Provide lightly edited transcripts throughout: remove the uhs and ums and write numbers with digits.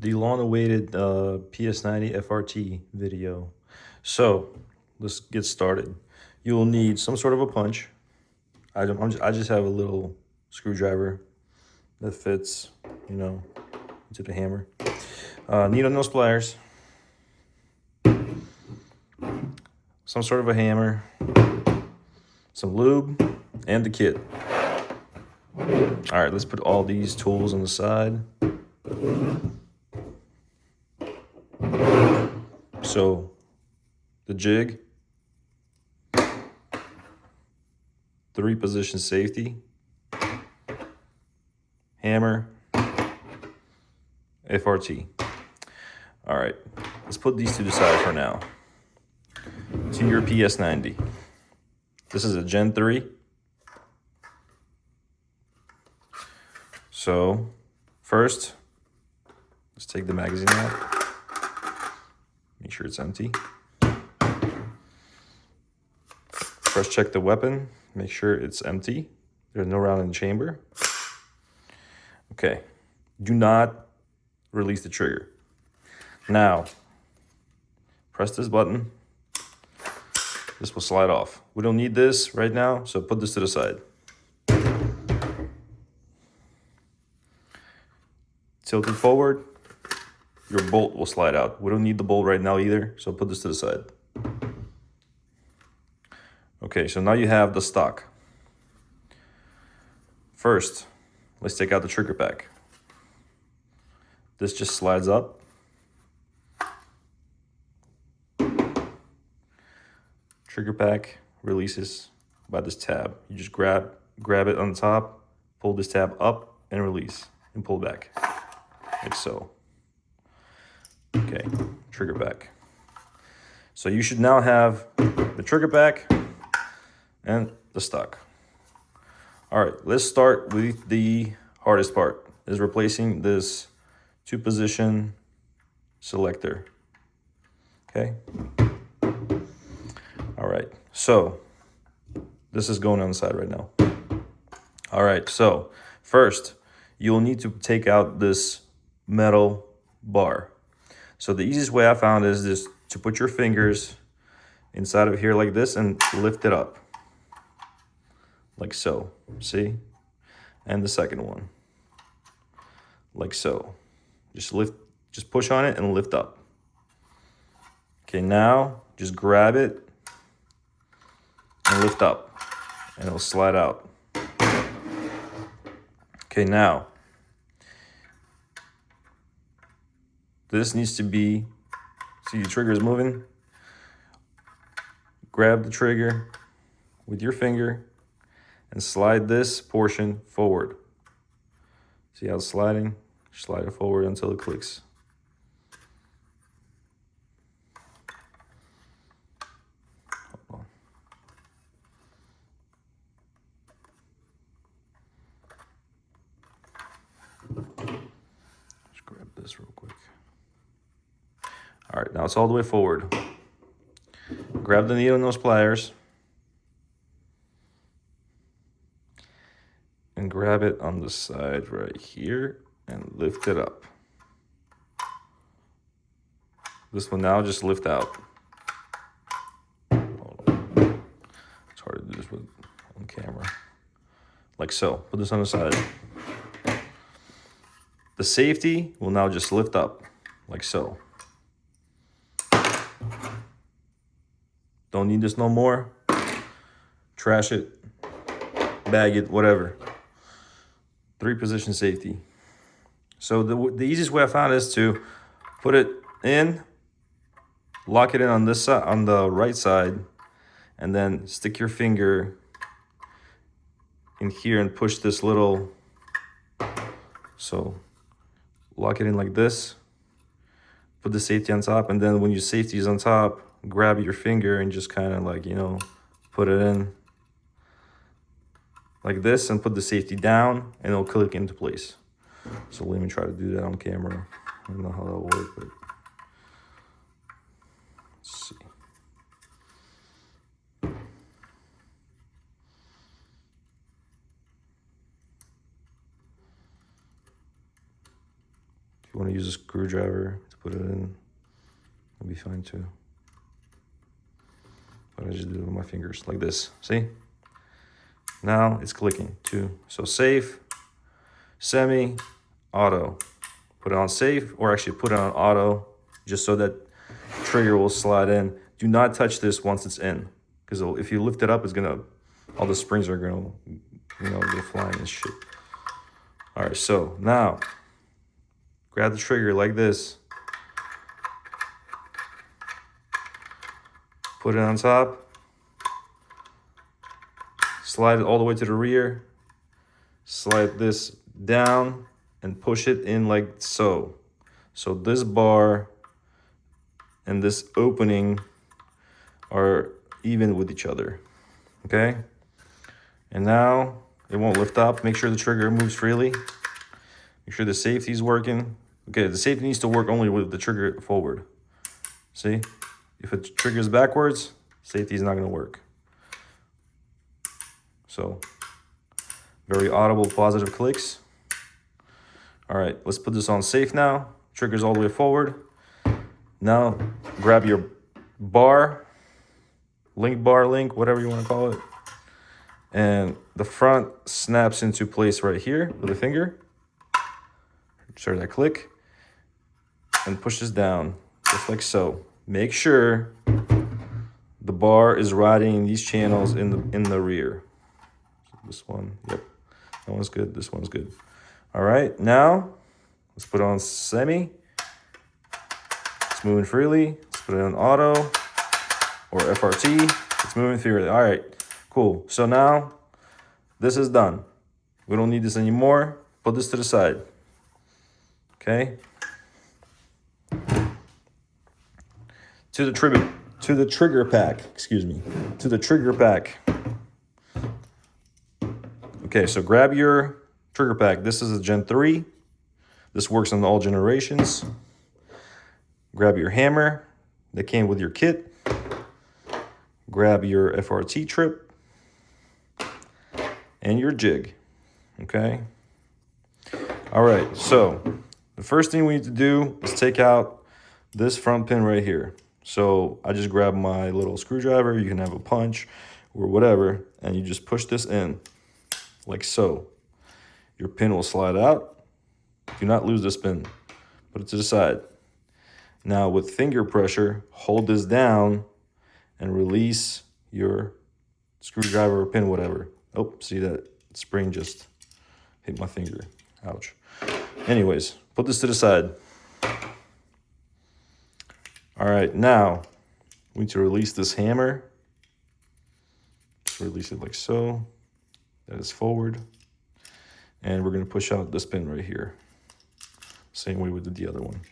the long-awaited PS90 FRT video. So let's get started. You'll need some sort of a punch. I just have a little screwdriver that fits, into the hammer. Needle nose pliers, some sort of a hammer, some lube, and the kit. All right, let's put all these tools on the side. So the jig, 3-position safety, hammer, FRT. All right, let's put these to the side for now. To your PS90. This is a Gen 3. So first, let's take the magazine out. Make sure it's empty. First, check the weapon. Make sure it's empty. There's no round in the chamber. Okay. Do not release the trigger. Now, press this button. This will slide off. We don't need this right now, so put this to the side. Tilt it forward. Your bolt will slide out. We don't need the bolt right now either, so put this to the side. Okay, so now you have the stock. First, let's take out the trigger pack. This just slides up. Trigger pack releases by this tab. You just grab it on the top, pull this tab up and release and pull back, like so. Okay, trigger pack. So you should now have the trigger pack and the stock. All right, let's start with the hardest part, is replacing this 2-position selector. Okay. All right, so this is going on the side right now. All right, so first you'll need to take out this metal bar. So the easiest way I found is just to put your fingers inside of here like this and lift it up. Like so, see? And the second one, like so. Just push on it and lift up. Okay, now just grab it and lift up and it'll slide out. Okay, now this needs to be, see the trigger is moving? Grab the trigger with your finger and slide this portion forward. See how it's sliding? Slide it forward until it clicks. Hold on. Just grab this real quick. All right, now it's all the way forward. Grab the needle nose pliers and grab it on the side right here and lift it up. This will now just lift out. Hold on. It's hard to do this on camera. Like so. Put this on the side. The safety will now just lift up, like so. Don't need this no more. Trash it, bag it, whatever. 3-position safety. So the easiest way I found is to put it in, lock it in on this side, on the right side, and then stick your finger in here and push this little, so lock it in like this, put the safety on top, and then when your safety is on top, grab your finger and just kind of like, put it in like this and put the safety down and it'll click into place. So let me try to do that on camera. I don't know how that'll work, but let's see. If you want to use a screwdriver to put it in, it'll be fine too. But I just do it with my fingers like this. See? Now it's clicking too. So safe, semi, auto. Put it on safe, or actually put it on auto, just so that trigger will slide in. Do not touch this once it's in, because if you lift it up, it's gonna, all the springs are gonna, go flying and shit. All right, so now grab the trigger like this, put it on top, slide it all the way to the rear, slide this down, and push it in like so. So this bar and this opening are even with each other, okay? And now it won't lift up. Make sure the trigger moves freely. Make sure the safety's working. Okay, the safety needs to work only with the trigger forward. See? If it triggers backwards, safety is not gonna work. So, very audible, positive clicks. All right, let's put this on safe now. Triggers all the way forward. Now, grab your bar, link, whatever you wanna call it. And the front snaps into place right here with a finger. Start that click. And push this down, just like so. Make sure the bar is riding these channels in the rear. So this one, yep, that one's good. This one's good. All right, now let's put it on semi. It's moving freely. Let's put it on auto or FRT. It's moving freely. All right, cool. So now this is done. We don't need this anymore. Put this to the side. Okay. To the trigger pack, excuse me. To the trigger pack. Okay, so grab your trigger pack. This is a Gen 3. This works on all generations. Grab your hammer that came with your kit. Grab your FRT trip and your jig, okay? All right, so the first thing we need to do is take out this front pin right here. So I just grab my little screwdriver. You can have a punch or whatever, and you just push this in like so. Your pin will slide out. Do not lose this pin. Put it to the side. Now with finger pressure, hold this down and release your screwdriver or pin, whatever. Oh, see that spring just hit my finger. Ouch. Anyways, put this to the side. All right, now we need to release this hammer. Just release it like so. That is forward. And we're gonna push out this pin right here. Same way we did the other one.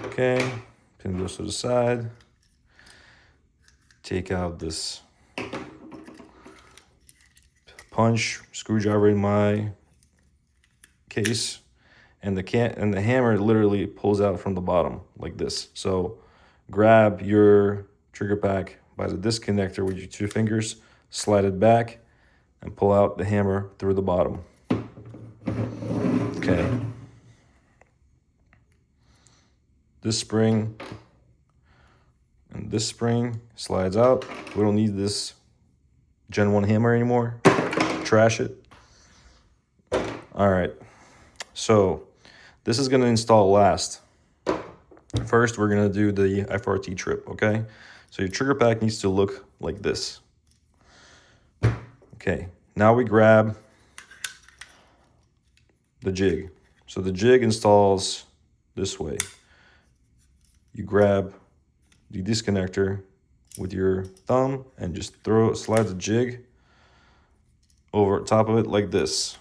Okay, pin goes to the side. Take out this punch, screwdriver in my case. And the hammer literally pulls out from the bottom like this. So grab your trigger pack by the disconnector with your two fingers, slide it back, and pull out the hammer through the bottom. Okay. This spring and this spring slides out. We don't need this Gen 1 hammer anymore. Trash it. All right. So this is going to install last. First, we're going to do the FRT trip, okay? So your trigger pack needs to look like this. Okay, now we grab the jig. So the jig installs this way. You grab the disconnector with your thumb and just slide the jig over top of it like this.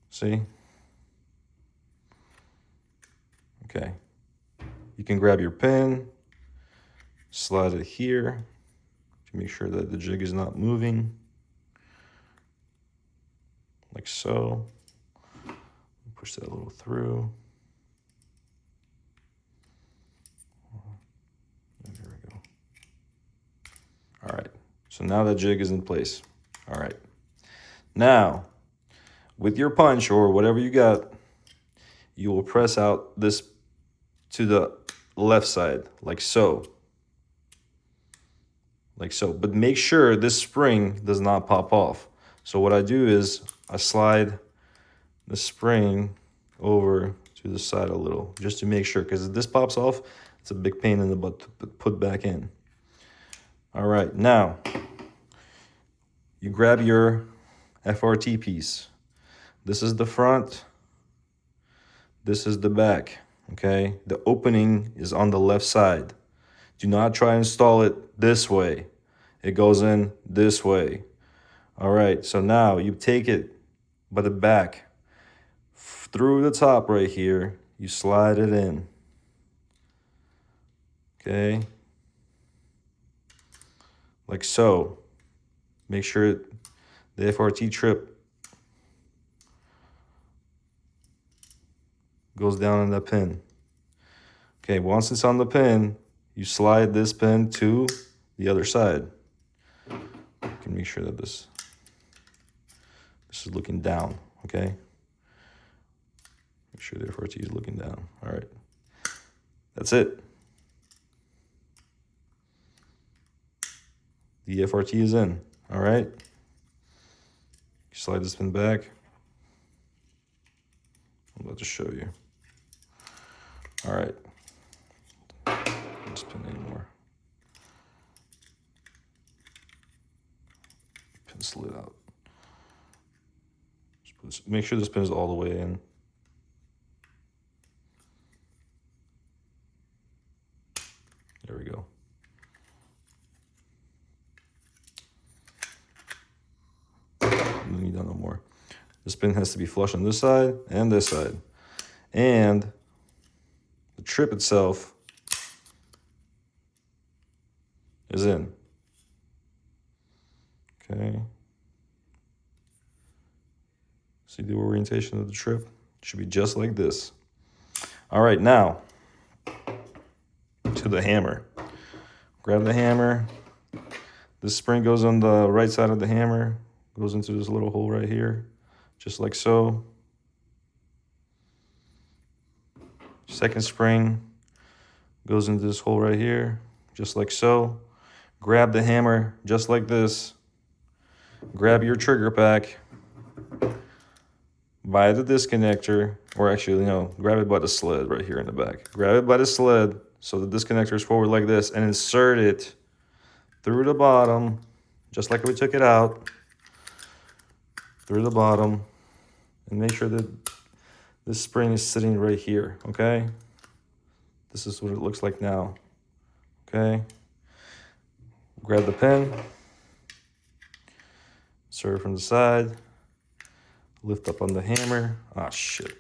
See? Okay. You can grab your pin, slide it here to make sure that the jig is not moving. Like so. Push that a little through. And there we go. All right. So now that jig is in place. All right. Now, with your punch or whatever you got, you will press out this to the left side, like so. Like so. But make sure this spring does not pop off. So what I do is I slide the spring over to the side a little, just to make sure, because if this pops off, it's a big pain in the butt to put back in. All right, now you grab your FRT piece. This is the front, this is the back, okay? The opening is on the left side. Do not try and install it this way. It goes in this way. All right, so now you take it by the back, through the top right here, you slide it in, okay? Like so. Make sure the FRT trip goes down in the pin. Okay, once it's on the pin, you slide this pin to the other side. You can make sure that this is looking down, okay? Make sure the FRT is looking down. All right, that's it. The FRT is in, all right? Slide this pin back. I'm about to show you. All right. This pin anymore. Pin slid out. Make sure this pin is all the way in. There we go. You need that no more. This pin has to be flush on this side and this side. And the trip itself is in. Okay. See the orientation of the trip? It should be just like this. All right, now to the hammer. Grab the hammer. This spring goes on the right side of the hammer, goes into this little hole right here, just like so. Second spring goes into this hole right here, just like so. Grab the hammer just like this. Grab your trigger pack by the disconnector, or actually, grab it by the sled right here in the back. Grab it by the sled so the disconnector is forward like this, and insert it through the bottom, just like we took it out, through the bottom, and make sure that this spring is sitting right here, okay? This is what it looks like now, okay? Grab the pin, insert it from the side, lift up on the hammer. Ah, shit.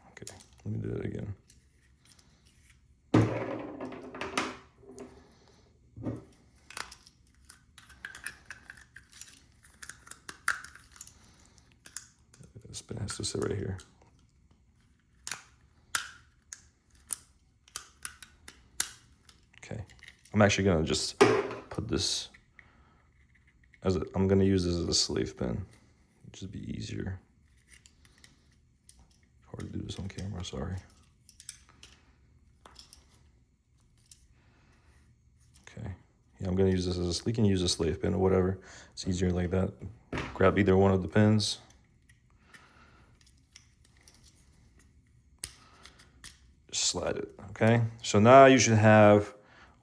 Okay, let me do it again. This pin has to sit right here. Okay, I'm actually gonna just put this I'm gonna use this as a slave pin. It'll just be easier. Hard to do this on camera, sorry. Okay, yeah, I'm gonna use this as you can use a slave pin or whatever. It's easier like that. Grab either one of the pins. Just slide it, okay? So now you should have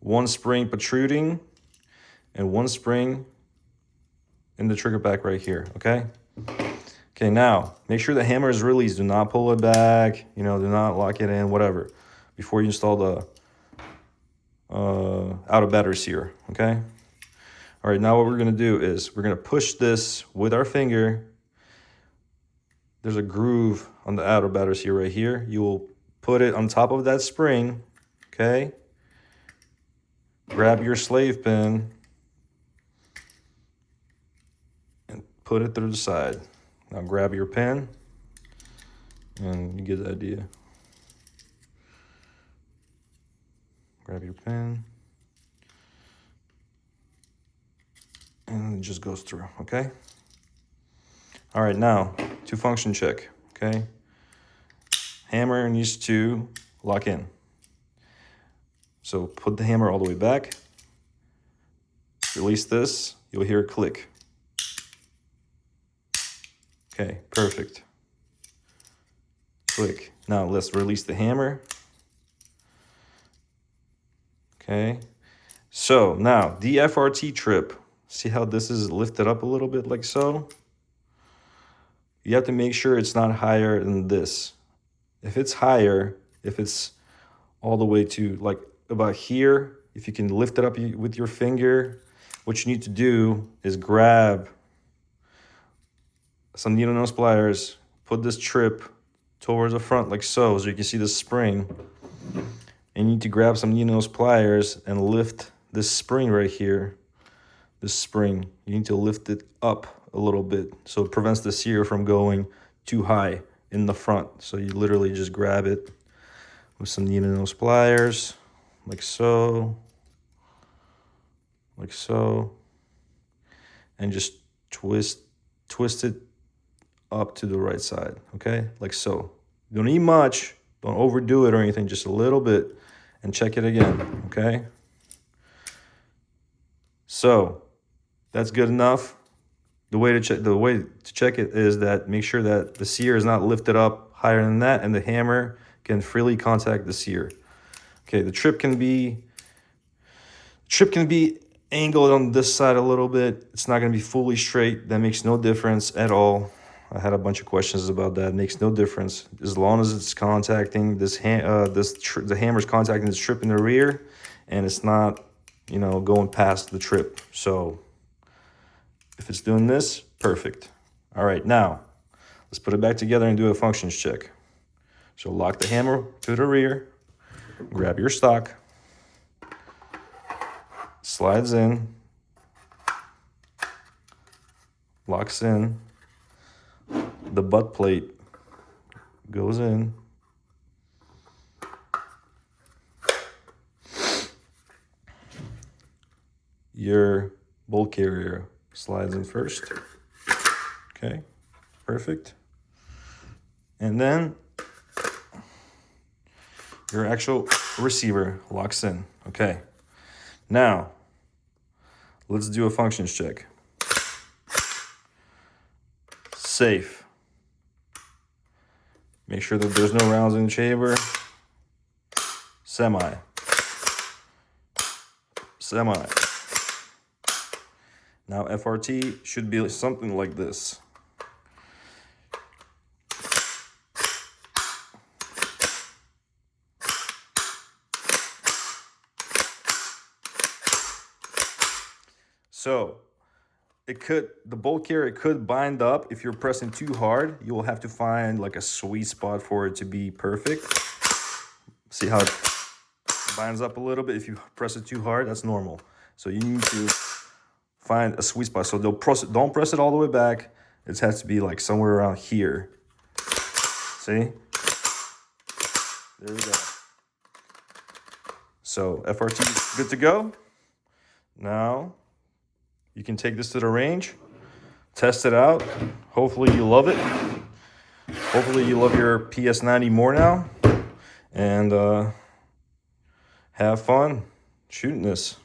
one spring protruding and one spring in the trigger back right here, okay? Okay, now, make sure the hammer is released. Do not pull it back, do not lock it in, whatever, before you install the outer battery sear, okay? All right, now what we're gonna do is we're gonna push this with our finger. There's a groove on the outer battery sear right here. You will put it on top of that spring, okay? Grab your slave pin and put it through the side. Now grab your pin, and you get the idea. Grab your pin, and it just goes through, okay? All right, now, to function check, okay? hammer needs to lock in. So put the hammer all the way back. Release this, you'll hear a click. Okay, perfect. Click. Now let's release the hammer. Okay. So now the FRT trip, see how this is lifted up a little bit like so? You have to make sure it's not higher than this. If it's higher, if it's all the way to like about here, if you can lift it up with your finger, what you need to do is grab some needle nose pliers, put this trip towards the front like so you can see the spring. And you need to grab some needle nose pliers and lift this spring right here. This spring, you need to lift it up a little bit so it prevents the sear from going too high in the front. So you literally just grab it with some needle nose pliers, like so, and just twist it up to the right side, okay? Like so. You don't need much, don't overdo it or anything, just a little bit, and check it again, okay? So that's good enough. The way to check it is that make sure that the sear is not lifted up higher than that, and the hammer can freely contact the sear. Okay, the trip can be angled on this side a little bit. It's not going to be fully straight. That makes no difference at all. I had a bunch of questions about that. It makes no difference as long as it's contacting the hammer's contacting this trip in the rear, and it's not, you know, going past the trip. So if it's doing this, perfect. All right, now let's put it back together and do a functions check. So lock the hammer to the rear, grab your stock, slides in, locks in, the butt plate goes in, your bolt carrier slides in first. Okay, perfect. And then your actual receiver locks in. Okay, now let's do a functions check. Safe. Make sure that there's no rounds in the chamber. Semi. Now FRT should be something like this. So the bolt carrier could bind up if you're pressing too hard. You will have to find like a sweet spot for it to be perfect. See how it binds up a little bit? If you press it too hard, that's normal. So you need to find a sweet spot. So don't press it all the way back. It has to be like somewhere around here. See? There we go. So FRT is good to go. Now you can take this to the range, test it out. Hopefully you love it. Hopefully you love your PS90 more now. And have fun shooting this.